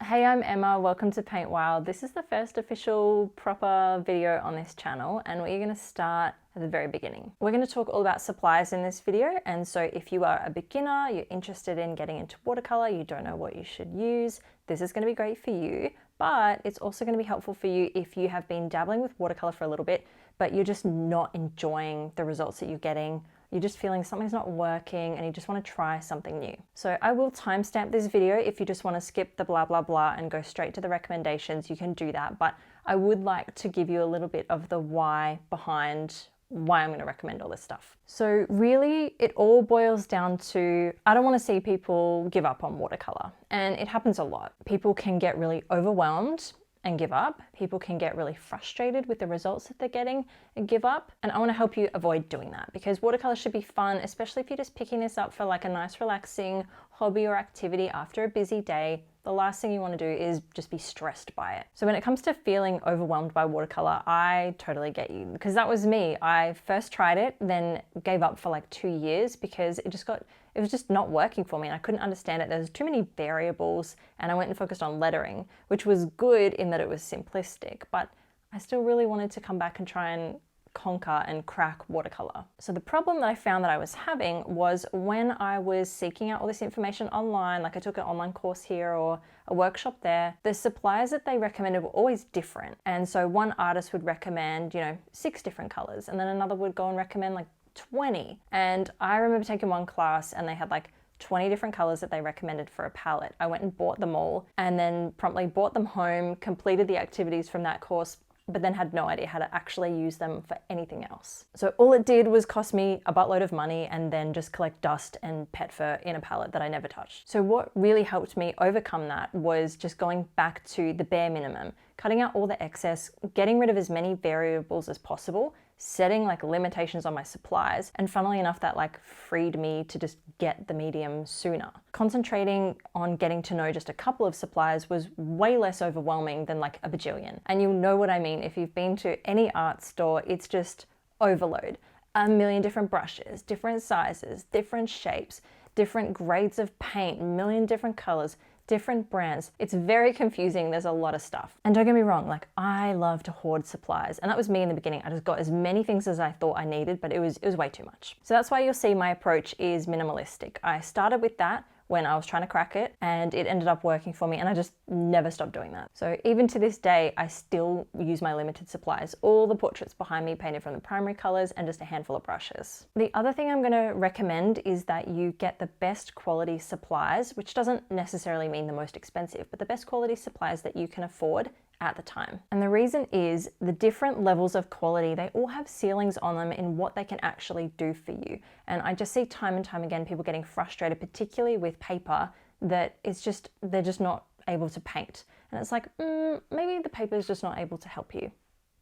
Hey, I'm Emma, welcome to Paint Wild. This is the first official proper video on this channel and we're going to start at the very beginning. We're going to talk all about supplies in this video, and so if you are a beginner, you're interested in getting into watercolor, you don't know what you should use, this is going to be great for you, but it's also going to be helpful for you if you have been dabbling with watercolor for a little bit, but you're just not enjoying the results that you're getting. You're just feeling something's not working and you just want to try something new. So I will timestamp this video. If you just want to skip the blah, blah, blah and go straight to the recommendations, you can do that. But I would like to give you a little bit of the why behind why I'm going to recommend all this stuff. So really it all boils down to, I don't want to see people give up on watercolor, and it happens a lot. People can get really overwhelmed and give up. People can get really frustrated with the results that they're getting and give up. And I want to help you avoid doing that, because watercolor should be fun, especially if you're just picking this up for like a nice relaxing hobby or activity after a busy day. The last thing you want to do is just be stressed by it. So when it comes to feeling overwhelmed by watercolor, I totally get you, because that was me. I first tried it, then gave up for like 2 years because it was just not working for me and I couldn't understand it. There's too many variables, and I went and focused on lettering, which was good in that it was simplistic, but I still really wanted to come back and try and conquer and crack watercolor. So the problem that I found that I was having was when I was seeking out all this information online, like I took an online course here or a workshop there, the supplies that they recommended were always different. And so one artist would recommend, 6 different colors, and then another would go and recommend like 20. And I remember taking one class and they had like 20 different colors that they recommended for a palette. I went and bought them all and then promptly brought them home, completed the activities from that course, but then had no idea how to actually use them for anything else. So all it did was cost me a buttload of money and then just collect dust and pet fur in a palette that I never touched. So what really helped me overcome that was just going back to the bare minimum, cutting out all the excess, getting rid of as many variables as possible, setting like limitations on my supplies, and funnily enough that like freed me to just get the medium sooner. Concentrating on getting to know just a couple of supplies was way less overwhelming than like a bajillion. And you'll know what I mean if you've been to any art store. It's just overload. A million different brushes, different sizes, different shapes, different grades of paint, a million different colors, different brands. It's very confusing. There's a lot of stuff. And don't get me wrong, like I love to hoard supplies. And that was me in the beginning. I just got as many things as I thought I needed, but it was way too much. So that's why you'll see my approach is minimalistic. I started with that when I was trying to crack it, and it ended up working for me, and I just never stopped doing that. So even to this day, I still use my limited supplies. All the portraits behind me painted from the primary colors and just a handful of brushes. The other thing I'm gonna recommend is that you get the best quality supplies, which doesn't necessarily mean the most expensive, but the best quality supplies that you can afford at the time. And the reason is the different levels of quality, they all have ceilings on them in what they can actually do for you. And I just see time and time again people getting frustrated, particularly with paper, that they're just not able to paint. And it's like, maybe the paper is just not able to help you.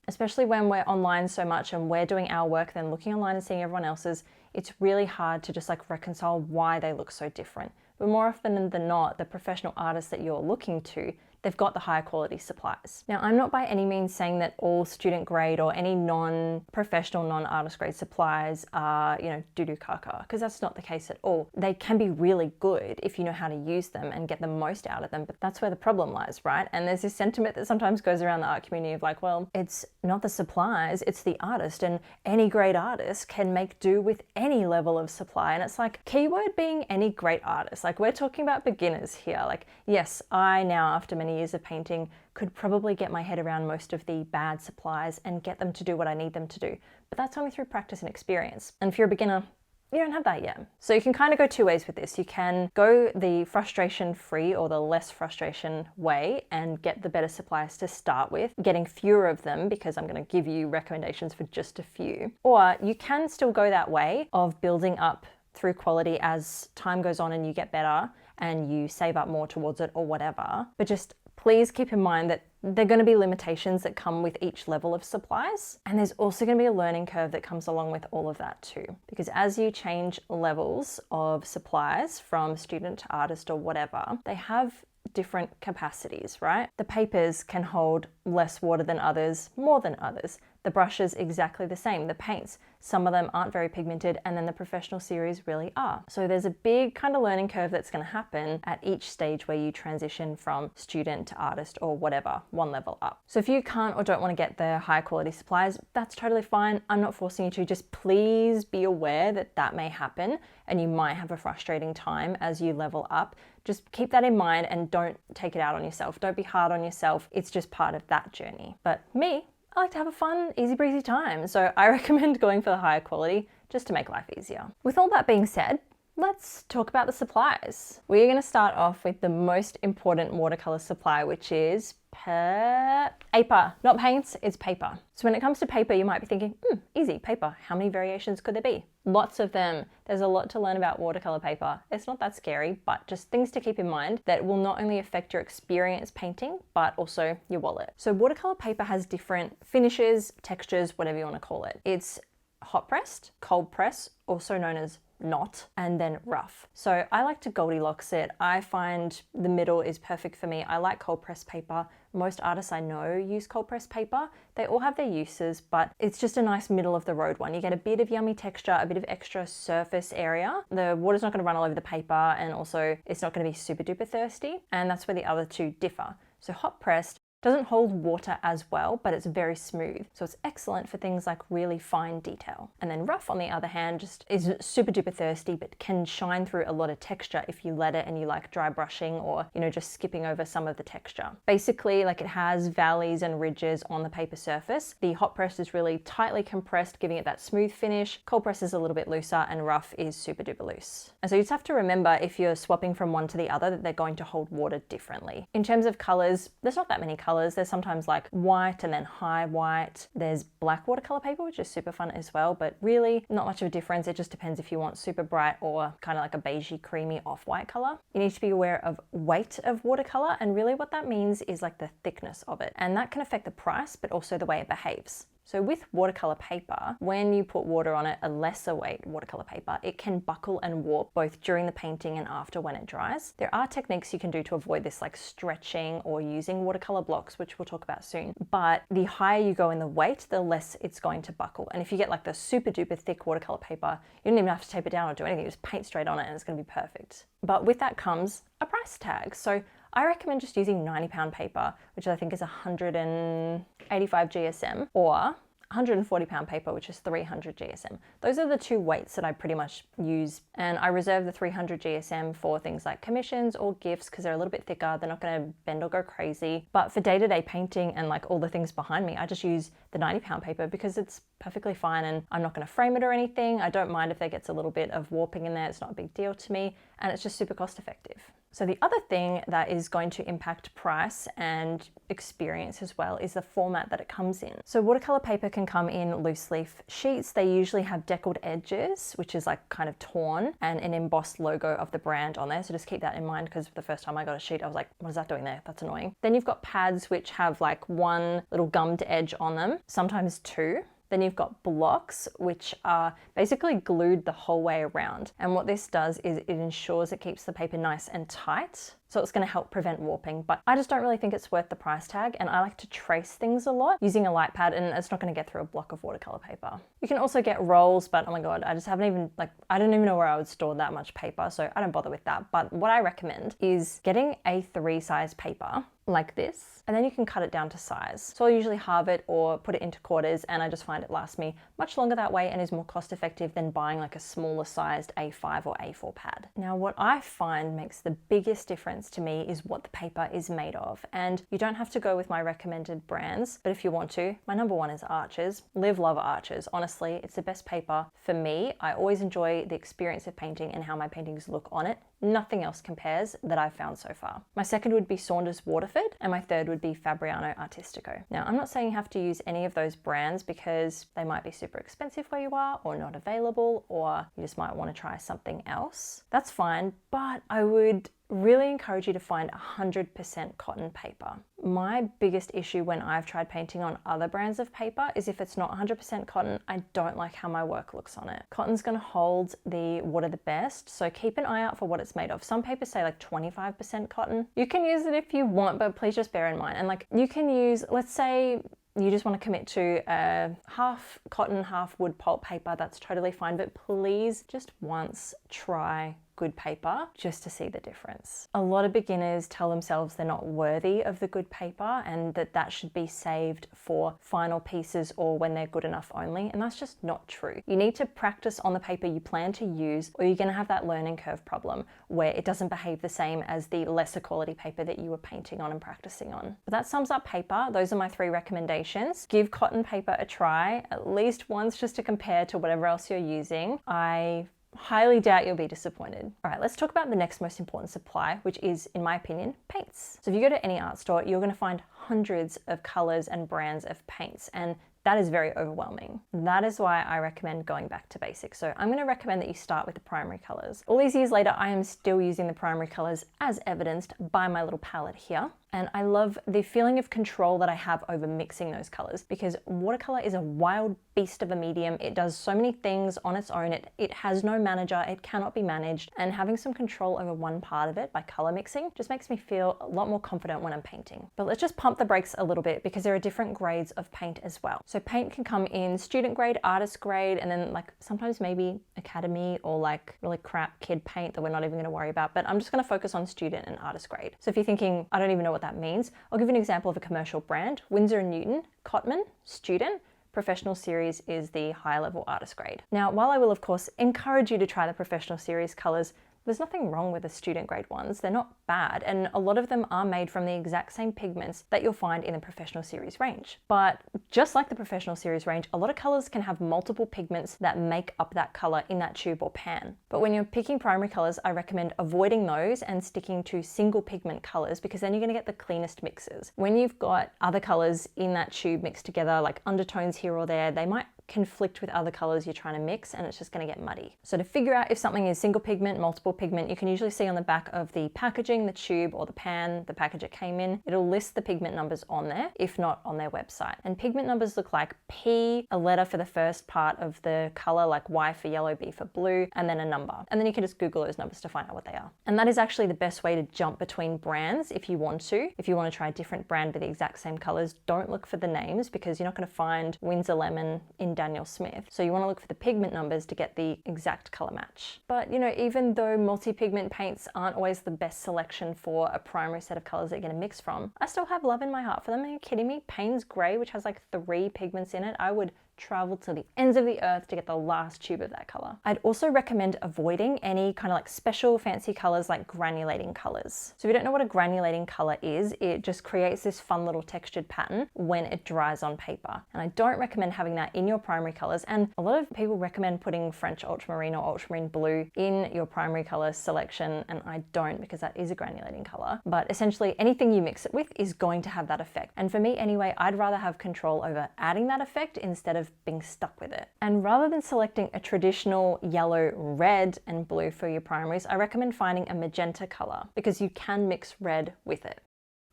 Especially when we're online so much and we're doing our work, then looking online and seeing everyone else's, it's really hard to just like reconcile why they look so different. But more often than not, the professional artists that you're looking to, they've got the higher quality supplies. Now, I'm not by any means saying that all student grade or any non-professional, non-artist grade supplies are, doo-doo caca, because that's not the case at all. They can be really good if you know how to use them and get the most out of them, but that's where the problem lies, right? And there's this sentiment that sometimes goes around the art community of like, well, it's not the supplies, it's the artist, and any great artist can make do with any level of supply. And it's like, keyword being any great artist. Like, we're talking about beginners here. Like, yes, I now, after many years of painting, could probably get my head around most of the bad supplies and get them to do what I need them to do. But that's only through practice and experience. And if you're a beginner, you don't have that yet. So you can kind of go 2 ways with this. You can go the frustration-free or the less frustration way and get the better supplies to start with, getting fewer of them because I'm going to give you recommendations for just a few. Or you can still go that way of building up through quality as time goes on and you get better and you save up more towards it or whatever. But just please keep in mind that there are going to be limitations that come with each level of supplies. And there's also going to be a learning curve that comes along with all of that too. Because as you change levels of supplies from student to artist or whatever, they have different capacities, right? The papers can hold less water than others, more than others. The brushes exactly the same, the paints. Some of them aren't very pigmented, and then the professional series really are. So there's a big kind of learning curve that's going to happen at each stage where you transition from student to artist or whatever, one level up. So if you can't or don't want to get the high quality supplies, that's totally fine. I'm not forcing you to. Just please be aware that that may happen and you might have a frustrating time as you level up. Just keep that in mind and don't take it out on yourself. Don't be hard on yourself. It's just part of that journey. But me, I like to have a fun, easy breezy time. So I recommend going for the higher quality just to make life easier. With all that being said, let's talk about the supplies. We're going to start off with the most important watercolor supply, which is paper. Not paints, it's paper. So when it comes to paper, you might be thinking, easy, paper. How many variations could there be? Lots of them. There's a lot to learn about watercolor paper. It's not that scary, but just things to keep in mind that will not only affect your experience painting, but also your wallet. So watercolor paper has different finishes, textures, whatever you want to call it. It's hot pressed, cold press, also known as not, and then rough. So I like to Goldilocks it. I find the middle is perfect for me. I like cold pressed paper. Most artists I know use cold pressed paper. They all have their uses, but it's just a nice middle of the road one. You get a bit of yummy texture, a bit of extra surface area. The water's not going to run all over the paper, and also it's not going to be super duper thirsty. And that's where the other two differ. So hot pressed doesn't hold water as well, but it's very smooth. So it's excellent for things like really fine detail. And then rough, on the other hand, just is super duper thirsty, but can shine through a lot of texture if you let it and you like dry brushing or, just skipping over some of the texture. Basically, like, it has valleys and ridges on the paper surface. The hot press is really tightly compressed, giving it that smooth finish. Cold press is a little bit looser, and rough is super duper loose. And so you just have to remember, if you're swapping from one to the other, that they're going to hold water differently. In terms of colors, there's not that many colors. There's sometimes like white and then high white. There's black watercolor paper, which is super fun as well, but really not much of a difference. It just depends if you want super bright or kind of like a beigey, creamy off-white color. You need to be aware of weight of watercolor, and really what that means is like the thickness of it. And that can affect the price, but also the way it behaves. So with watercolor paper, when you put water on it, a lesser weight watercolor paper, it can buckle and warp both during the painting and after when it dries. There are techniques you can do to avoid this, like stretching or using watercolor blocks, which we'll talk about soon. But the higher you go in the weight, the less it's going to buckle. And if you get like the super duper thick watercolor paper, you don't even have to tape it down or do anything. You just paint straight on it and it's going to be perfect. But with that comes a price tag. So I recommend just using 90-pound paper, which I think is 185 GSM, or 140-pound paper, which is 300 GSM. Those are the two weights that I pretty much use, and I reserve the 300 GSM for things like commissions or gifts because they're a little bit thicker. They're not going to bend or go crazy. But for day-to-day painting and like all the things behind me, I just use the 90-pound paper because it's perfectly fine, and I'm not going to frame it or anything. I don't mind if there gets a little bit of warping in there. It's not a big deal to me, and it's just super cost effective. So the other thing that is going to impact price and experience as well is the format that it comes in. So watercolor paper can come in loose leaf sheets. They usually have deckled edges, which is like kind of torn, and an embossed logo of the brand on there. So just keep that in mind, because the first time I got a sheet, I was like, what is that doing there? That's annoying. Then you've got pads which have like one little gummed edge on them, sometimes two. Then you've got blocks, which are basically glued the whole way around. And what this does is it ensures it keeps the paper nice and tight. So it's going to help prevent warping, but I just don't really think it's worth the price tag, and I like to trace things a lot using a light pad, and it's not going to get through a block of watercolor paper. You can also get rolls, but oh my god, I don't even know where I would store that much paper, so I don't bother with that. But what I recommend is getting A3 size paper like this, and then you can cut it down to size. So I'll usually halve it or put it into quarters, and I just find it lasts me much longer that way and is more cost effective than buying like a smaller sized A5 or A4 pad. Now, what I find makes the biggest difference to me is what the paper is made of. And you don't have to go with my recommended brands, but if you want to, my number one is Arches. Live, love Arches. Honestly, it's the best paper for me. I always enjoy the experience of painting and how my paintings look on it. Nothing else compares that I've found so far. My second would be Saunders Waterford, and my third would be Fabriano Artistico. Now, I'm not saying you have to use any of those brands because they might be super expensive where you are, or not available, or you just might want to try something else. That's fine, but I would really encourage you to find 100% cotton paper. My biggest issue when I've tried painting on other brands of paper is if it's not 100% cotton, I don't like how my work looks on it. Cotton's gonna hold the water the best, so keep an eye out for what it's made of. Some papers say like 25% cotton. You can use it if you want, but please just bear in mind. And like you can use, let's say you just want to commit to a half cotton, half wood pulp paper, that's totally fine, but please just once try good paper just to see the difference. A lot of beginners tell themselves they're not worthy of the good paper and that should be saved for final pieces or when they're good enough only, and that's just not true. You need to practice on the paper you plan to use, or you're going to have that learning curve problem where it doesn't behave the same as the lesser quality paper that you were painting on and practicing on. But that sums up paper. Those are my 3 recommendations. Give cotton paper a try at least once just to compare to whatever else you're using. I highly doubt you'll be disappointed. All right, let's talk about the next most important supply, which is, in my opinion, paints. So if you go to any art store, you're going to find hundreds of colors and brands of paints, and that is very overwhelming. That is why I recommend going back to basics. So I'm going to recommend that you start with the primary colors. All these years later, I am still using the primary colors as evidenced by my little palette here. And I love the feeling of control that I have over mixing those colors, because watercolor is a wild beast of a medium. It does so many things on its own. It has no manager, it cannot be managed, and having some control over one part of it by color mixing just makes me feel a lot more confident when I'm painting. But let's just pump the brakes a little bit, because there are different grades of paint as well. So paint can come in student grade, artist grade, and then like sometimes maybe academy or like really crap kid paint that we're not even going to worry about. But I'm just going to focus on student and artist grade. So if you're thinking, I don't even know what that means, I'll give you an example of a commercial brand. Winsor & Newton, Cotman, student. Professional series is the higher level artist grade. Now, while I will of course encourage you to try the professional series colors, there's nothing wrong with the student grade ones. They're not bad, and a lot of them are made from the exact same pigments that you'll find in the professional series range. But just like the professional series range, a lot of colors can have multiple pigments that make up that color in that tube or pan. But when you're picking primary colors, I recommend avoiding those and sticking to single pigment colors, because then you're gonna get the cleanest mixes. When you've got other colors in that tube mixed together, like undertones here or there, they might conflict with other colors you're trying to mix, and it's just going to get muddy. So to figure out if something is single pigment, multiple pigment, you can usually see on the back of the packaging, the tube or the pan, the package it came in, it'll list the pigment numbers on there, if not on their website. And pigment numbers look like P, a letter for the first part of the color, like Y for yellow, B for blue, and then a number. And then you can just Google those numbers to find out what they are. And that is actually the best way to jump between brands if you want to. If you want to try a different brand with the exact same colors, don't look for the names, because you're not going to find Winsor Lemon in Daniel Smith. So you want to look for the pigment numbers to get the exact color match. But you know, even though multi-pigment paints aren't always the best selection for a primary set of colors that you're going to mix from, I still have love in my heart for them. Are you kidding me? Payne's Gray, which has like 3 pigments in it, I would travel to the ends of the earth to get the last tube of that color. I'd also recommend avoiding any kind of like special fancy colors like granulating colors. So if you don't know what a granulating color is, it just creates this fun little textured pattern when it dries on paper. And I don't recommend having that in your primary colors. And a lot of people recommend putting French ultramarine or ultramarine blue in your primary color selection, and I don't, because that is a granulating color. But essentially anything you mix it with is going to have that effect. And for me anyway, I'd rather have control over adding that effect instead of being stuck with it. And rather than selecting a traditional yellow, red, and blue for your primaries, I recommend finding a magenta color, because you can mix red with it.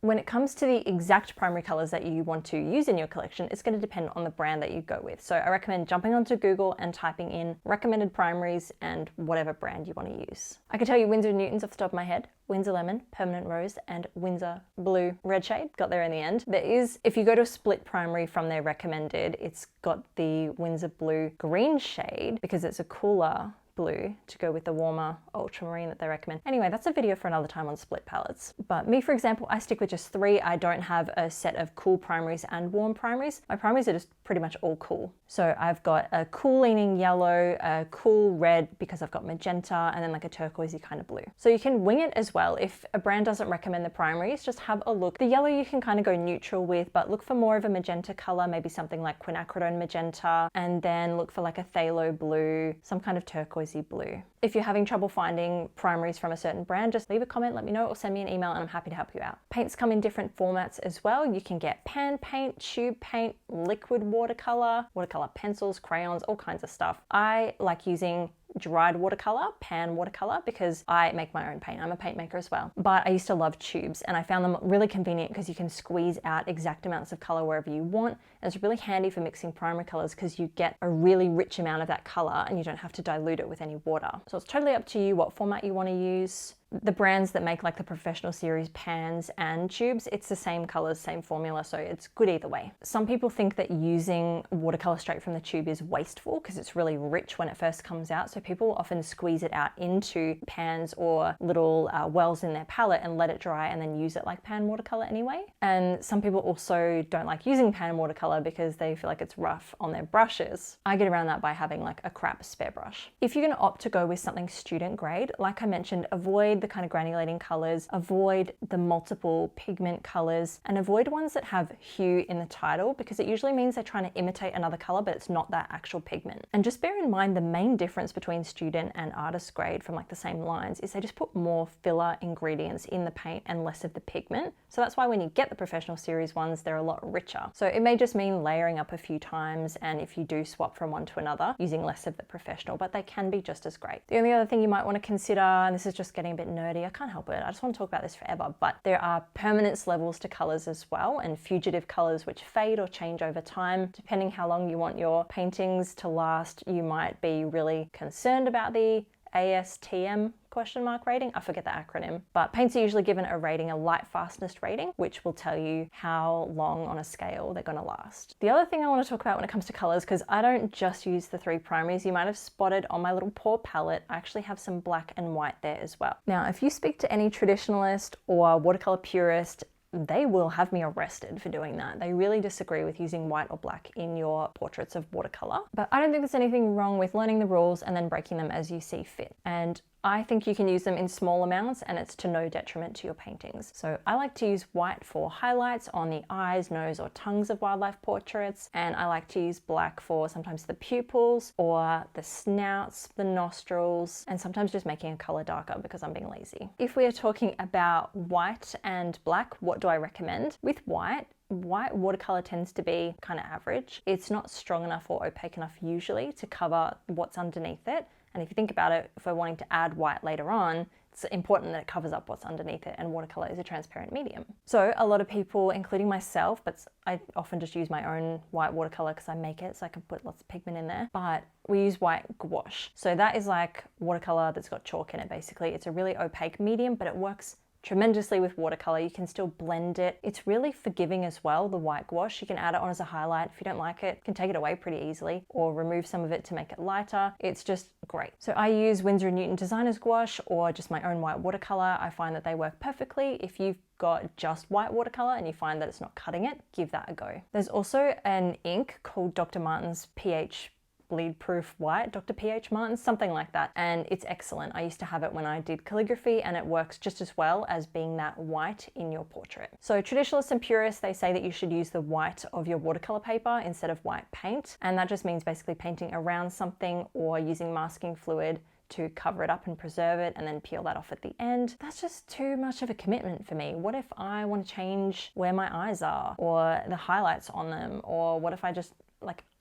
When it comes to the exact primary colors that you want to use in your collection, it's going to depend on the brand that you go with. So I recommend jumping onto Google and typing in recommended primaries and whatever brand you want to use. I can tell you Winsor & Newton's off the top of my head, Winsor Lemon, Permanent Rose, and Winsor Blue Red shade. Got there in the end. There is, if you go to a split primary from their recommended, it's got the Winsor Blue Green shade, because it's a cooler blue to go with the warmer ultramarine that they recommend. Anyway, that's a video for another time on split palettes. But me, for example, I stick with just 3. I don't have a set of cool primaries and warm primaries. My primaries are just pretty much all cool. So I've got a cool leaning yellow, a cool red because I've got magenta, and then like a turquoisey kind of blue. So you can wing it as well. If a brand doesn't recommend the primaries, just have a look. The yellow you can kind of go neutral with, but look for more of a magenta color, maybe something like quinacridone magenta, and then look for like a phthalo blue, some kind of turquoise blue. If you're having trouble finding primaries from a certain brand, just leave a comment, let me know, or send me an email and I'm happy to help you out. Paints come in different formats as well. You can get pan paint, tube paint, liquid watercolor, watercolor pencils, crayons, all kinds of stuff. I like using dried watercolor, pan watercolor, because I make my own paint. I'm a paint maker as well. But I used to love tubes, and I found them really convenient because you can squeeze out exact amounts of color wherever you want. And it's really handy for mixing primary colors because you get a really rich amount of that color and you don't have to dilute it with any water. So it's totally up to you what format you want to use. The brands that make like the professional series pans and tubes, it's the same colors, same formula, so it's good either way. Some people think that using watercolor straight from the tube is wasteful because it's really rich when it first comes out, so people often squeeze it out into pans or little wells in their palette and let it dry and then use it like pan watercolor anyway. And some people also don't like using pan watercolor because they feel like it's rough on their brushes. I get around that by having like a crap spare brush. If you're going to opt to go with something student grade, like I mentioned, avoid the kind of granulating colors, avoid the multiple pigment colors, and avoid ones that have hue in the title because it usually means they're trying to imitate another color, but it's not that actual pigment. And just bear in mind the main difference between student and artist grade from like the same lines is they just put more filler ingredients in the paint and less of the pigment. So that's why when you get the professional series ones, they're a lot richer. So it may just mean layering up a few times, and if you do swap from one to another, using less of the professional, but they can be just as great. The only other thing you might want to consider, and this is just getting a bit nerdy, I can't help it, I just want to talk about this forever, but there are permanence levels to colors as well, and fugitive colors which fade or change over time. Depending how long you want your paintings to last, you might be really concerned about the ASTM rating. I forget the acronym, but paints are usually given a rating, a light fastness rating, which will tell you how long on a scale they're going to last. The other thing I want to talk about when it comes to colors, because I don't just use the 3 primaries, you might have spotted on my little pour palette, I actually have some black and white there as well. Now, if you speak to any traditionalist or watercolor purist, they will have me arrested for doing that. They really disagree with using white or black in your portraits of watercolor. But I don't think there's anything wrong with learning the rules and then breaking them as you see fit. And I think you can use them in small amounts and it's to no detriment to your paintings. So I like to use white for highlights on the eyes, nose, or tongues of wildlife portraits. And I like to use black for sometimes the pupils or the snouts, the nostrils, and sometimes just making a color darker because I'm being lazy. If we are talking about white and black, what do I recommend? With white watercolor tends to be kind of average. It's not strong enough or opaque enough usually to cover what's underneath it. And if you think about it, if we're wanting to add white later on, it's important that it covers up what's underneath it, and watercolor is a transparent medium. So a lot of people, including myself, but I often just use my own white watercolor because I make it so I can put lots of pigment in there, but we use white gouache. So that is like watercolor that's got chalk in it basically. It's a really opaque medium, but it works tremendously with watercolor. You can still blend it. It's really forgiving as well, the white gouache. You can add it on as a highlight. If you don't like it, you can take it away pretty easily or remove some of it to make it lighter. It's just great. So I use Winsor & Newton Designer's gouache or just my own white watercolor. I find that they work perfectly. If you've got just white watercolor and you find that it's not cutting it, give that a go. There's also an ink called Dr. Martin's pH bleed proof white, Dr. P.H. Martin, something like that, and it's excellent. I used to have it when I did calligraphy and it works just as well as being that white in your portrait. So traditionalists and purists, they say that you should use the white of your watercolor paper instead of white paint, and that just means basically painting around something or using masking fluid to cover it up and preserve it and then peel that off at the end. That's just too much of a commitment for me. What if I want to change where my eyes are or the highlights on them, or what if I just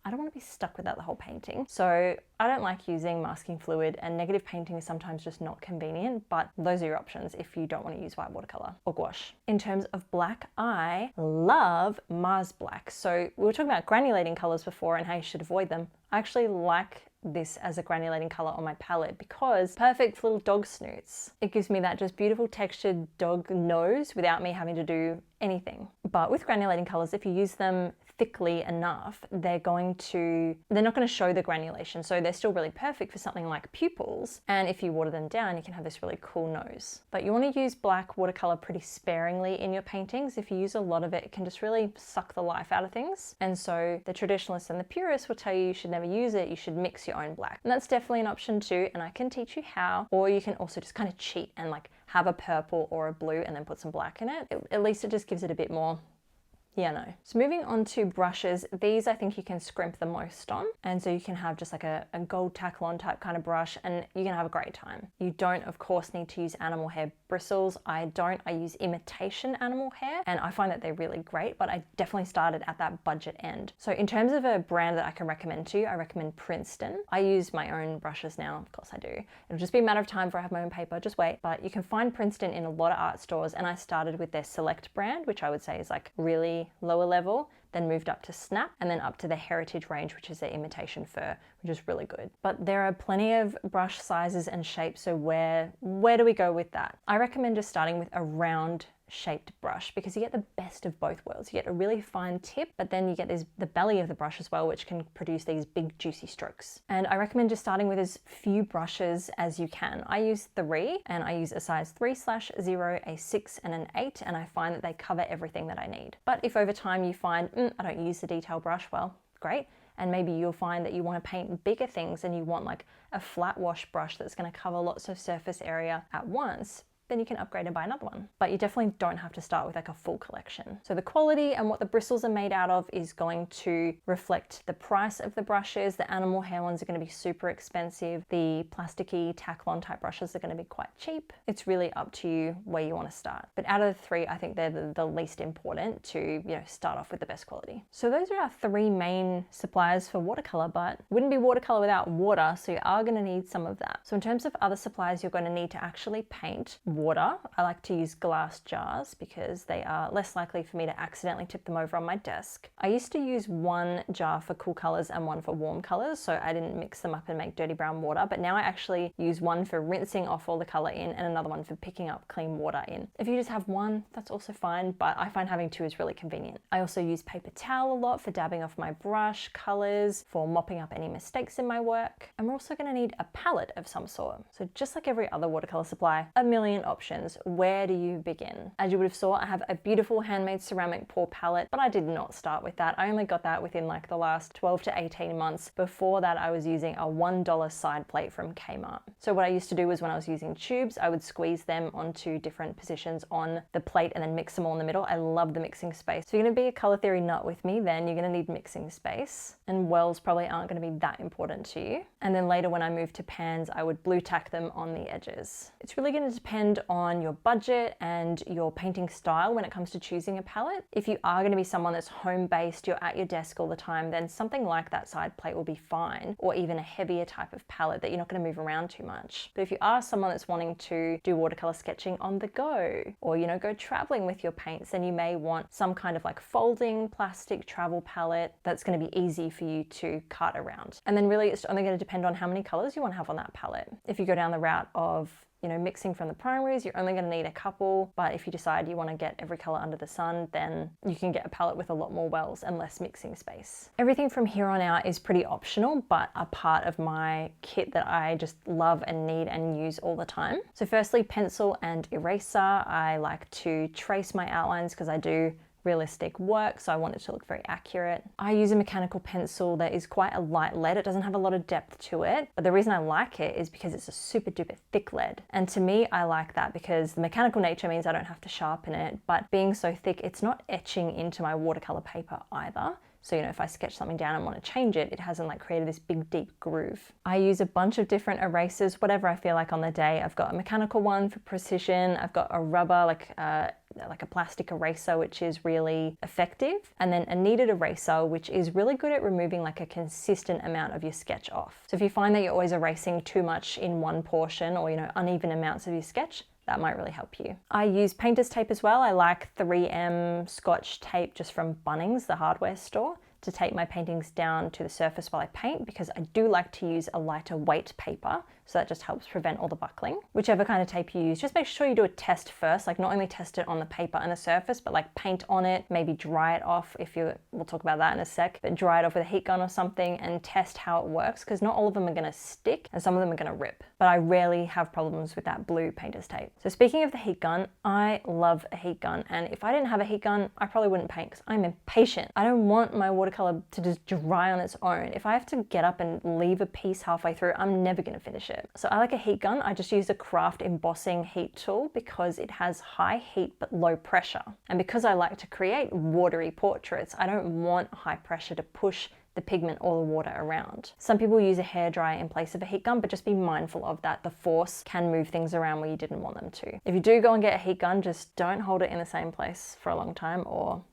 I don't want to be stuck with that the whole painting. So I don't like using masking fluid, and negative painting is sometimes just not convenient, but those are your options if you don't want to use white watercolor or gouache. In terms of black, I love Mars black. So we were talking about granulating colors before and how you should avoid them. I actually like this as a granulating color on my palette because perfect for little dog snoots. It gives me that just beautiful textured dog nose without me having to do anything. But with granulating colors, if you use them thickly enough, they're not going to show the granulation. So they're still really perfect for something like pupils. And if you water them down, you can have this really cool nose. But you want to use black watercolor pretty sparingly in your paintings. If you use a lot of it, it can just really suck the life out of things. And so the traditionalists and the purists will tell you you should never use it. You should mix your own black. And that's definitely an option too. And I can teach you how, or you can also just kind of cheat and have a purple or a blue and then put some black in it. At least it just gives it a bit more Yeah, no. So moving on to brushes, these I think you can scrimp the most on. And so you can have just like a gold tack-on type kind of brush and you can have a great time. You don't, of course, need to use animal hair bristles. I use imitation animal hair and I find that they're really great, but I definitely started at that budget end. So in terms of a brand that I can recommend to you, I recommend Princeton. I use my own brushes now, of course I do. It'll just be a matter of time before I have my own paper, just wait. But you can find Princeton in a lot of art stores and I started with their Select brand, which I would say is like really lower level, then moved up to Snap and then up to the Heritage range, which is their imitation fur, which is really good. But there are plenty of brush sizes and shapes, so where do we go with that? I recommend just starting with a round shaped brush because you get the best of both worlds. You get a really fine tip, but then you get the belly of the brush as well, which can produce these big juicy strokes. And I recommend just starting with as few brushes as you can. I use 3 and I use a size 3/0, a 6 and an 8, and I find that they cover everything that I need. But if over time you find, I don't use the detail brush, well, great. And maybe you'll find that you want to paint bigger things and you want like a flat wash brush that's going to cover lots of surface area at once, then you can upgrade and buy another one. But you definitely don't have to start with like a full collection. So the quality and what the bristles are made out of is going to reflect the price of the brushes. The animal hair ones are going to be super expensive. The plasticky tack-on type brushes are going to be quite cheap. It's really up to you where you want to start. But out of the 3, I think they're the least important to, start off with the best quality. So those are our 3 main suppliers for watercolor, but it wouldn't be watercolor without water, so you are going to need some of that. So in terms of other supplies you're going to need to actually paint water, I like to use glass jars because they are less likely for me to accidentally tip them over on my desk. I used to use 1 jar for cool colors and 1 for warm colors, so I didn't mix them up and make dirty brown water, but now I actually use 1 for rinsing off all the color in and another 1 for picking up clean water in. If you just have 1, that's also fine, but I find having 2 is really convenient. I also use paper towel a lot for dabbing off my brush colors, for mopping up any mistakes in my work, and we're also going to need a palette of some sort. So just like every other watercolor supply, a million options. Where do you begin? As you would have saw, I have a beautiful handmade ceramic pour palette, but I did not start with that. I only got that within like the last 12 to 18 months. Before that, I was using a $1 side plate from Kmart. So what I used to do was when I was using tubes, I would squeeze them onto different positions on the plate and then mix them all in the middle. I love the mixing space. So you're going to be a color theory nut with me, then you're going to need mixing space, and wells probably aren't going to be that important to you. And then later when I moved to pans, I would blue tack them on the edges. It's really going to depend on your budget and your painting style when it comes to choosing a palette. If you are going to be someone that's home-based, you're at your desk all the time, then something like that side plate will be fine, or even a heavier type of palette that you're not going to move around too much. But if you are someone that's wanting to do watercolor sketching on the go, or go traveling with your paints, then you may want some kind of like folding plastic travel palette that's going to be easy for you to cut around. And then really it's only going to depend on how many colors you want to have on that palette. If you go down the route of mixing from the primaries, you're only going to need a couple, but if you decide you want to get every color under the sun, then you can get a palette with a lot more wells and less mixing space. Everything from here on out is pretty optional, but a part of my kit that I just love and need and use all the time. So firstly, pencil and eraser. I like to trace my outlines because I do realistic work, so I want it to look very accurate. I use a mechanical pencil that is quite a light lead. It doesn't have a lot of depth to it, but the reason I like it is because it's a super duper thick lead. And to me, I like that because the mechanical nature means I don't have to sharpen it, but being so thick, it's not etching into my watercolor paper either. So, if I sketch something down and want to change it, it hasn't like created this big deep groove. I use a bunch of different erasers, whatever I feel like on the day. I've got a mechanical one for precision. I've got a rubber, like a plastic eraser, which is really effective. And then a kneaded eraser, which is really good at removing like a consistent amount of your sketch off. So if you find that you're always erasing too much in one portion or, uneven amounts of your sketch, that might really help you. I use painter's tape as well. I like 3M Scotch tape just from Bunnings, the hardware store, to tape my paintings down to the surface while I paint, because I do like to use a lighter weight paper, so that just helps prevent all the buckling. Whichever kind of tape you use, just make sure you do a test first, like not only test it on the paper and the surface, but like paint on it, maybe dry it off we'll talk about that in a sec, but dry it off with a heat gun or something and test how it works, because not all of them are gonna stick and some of them are gonna rip. But I rarely have problems with that blue painter's tape. So speaking of the heat gun, I love a heat gun, and if I didn't have a heat gun, I probably wouldn't paint because I'm impatient. I don't want my watercolor to just dry on its own. If I have to get up and leave a piece halfway through, I'm never gonna finish it. it. So I like a heat gun. I just use a craft embossing heat tool because it has high heat but low pressure. And because I like to create watery portraits, I don't want high pressure to push the pigment or the water around. Some people use a hairdryer in place of a heat gun, but just be mindful of that. The force can move things around where you didn't want them to. If you do go and get a heat gun, just don't hold it in the same place for a long time or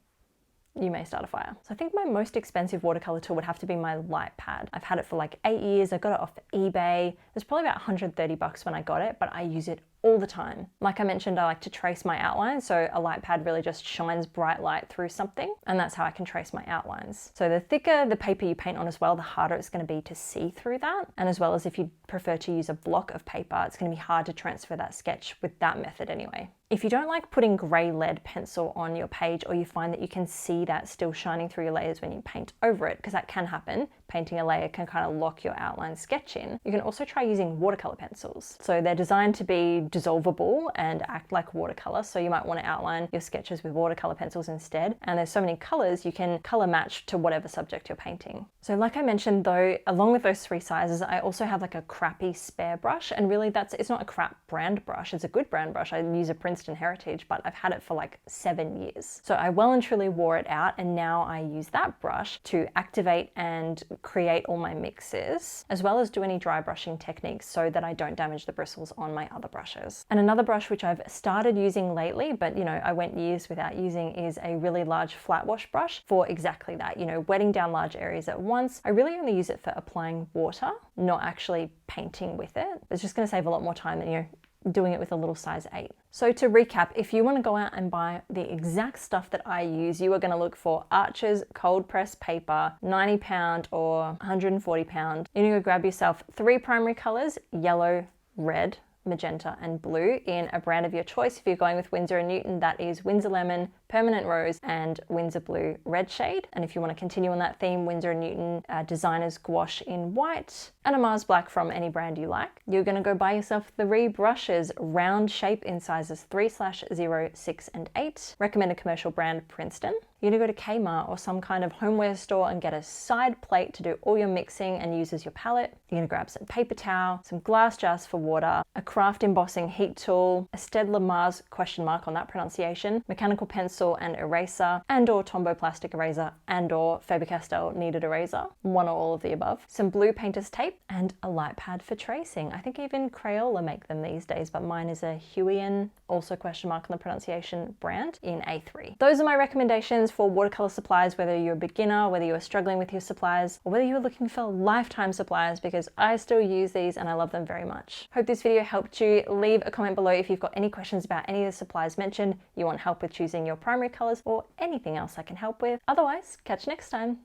you may start a fire. So I think my most expensive watercolor tool would have to be my light pad. I've had it for like 8 years. I got it off eBay. It was probably about 130 bucks when I got it, but I use it all the time. Like I mentioned, I like to trace my outlines, so a light pad really just shines bright light through something, and that's how I can trace my outlines. So the thicker the paper you paint on as well, the harder it's going to be to see through that, and as well as if you prefer to use a block of paper, it's going to be hard to transfer that sketch with that method anyway. If you don't like putting grey lead pencil on your page, or you find that you can see that still shining through your layers when you paint over it, because that can happen, painting a layer can kind of lock your outline sketch in, you can also try using watercolor pencils. So they're designed to be dissolvable and act like watercolor, so you might want to outline your sketches with watercolor pencils instead. And there's so many colors, you can color match to whatever subject you're painting. So like I mentioned though, along with those 3 sizes, I also have like a crappy spare brush, and really it's not a crap brand brush, it's a good brand brush. I use a Princeton Heritage, but I've had it for like 7 years. So I well and truly wore it out, and now I use that brush to activate and create all my mixes, as well as do any dry brushing techniques so that I don't damage the bristles on my other brushes. And another brush which I've started using lately, but you know, I went years without using, is a really large flat wash brush for exactly that, you know, wetting down large areas at once. I really only use it for applying water, not actually painting with it. It's just going to save a lot more time than, you know, doing it with a little size 8. So to recap, if you want to go out and buy the exact stuff that I use, you are going to look for Arches cold press paper, 90 pound or 140 pound. You're going to go grab yourself 3 primary colors, yellow, red, magenta and blue, in a brand of your choice. If you're going with Winsor & Newton, that is Winsor Lemon, Permanent Rose and Winsor Blue Red shade. And if you want to continue on that theme, Winsor & Newton Designer's Gouache in white, and a Mars Black from any brand you like. You're going to go buy yourself 3 brushes, round shape in sizes 3/0, 6 and 8. Recommend a commercial brand, Princeton. You're going to go to Kmart or some kind of homeware store and get a side plate to do all your mixing and use as your palette. You're going to grab some paper towel, some glass jars for water, a craft embossing heat tool, a Staedtler Mars (on that pronunciation), mechanical pencil and eraser, and or Tombow plastic eraser, and or Faber-Castell kneaded eraser, one or all of the above, some blue painter's tape, and a light pad for tracing. I think even Crayola make them these days, but mine is a Huion (on the pronunciation) brand in A3. Those are my recommendations for watercolor supplies, whether you're a beginner, whether you're struggling with your supplies, or whether you're looking for lifetime supplies, because I still use these and I love them very much. Hope this video helped you. Leave a comment below if you've got any questions about any of the supplies mentioned, you want help with choosing your primary colors, or anything else I can help with. Otherwise, catch you next time.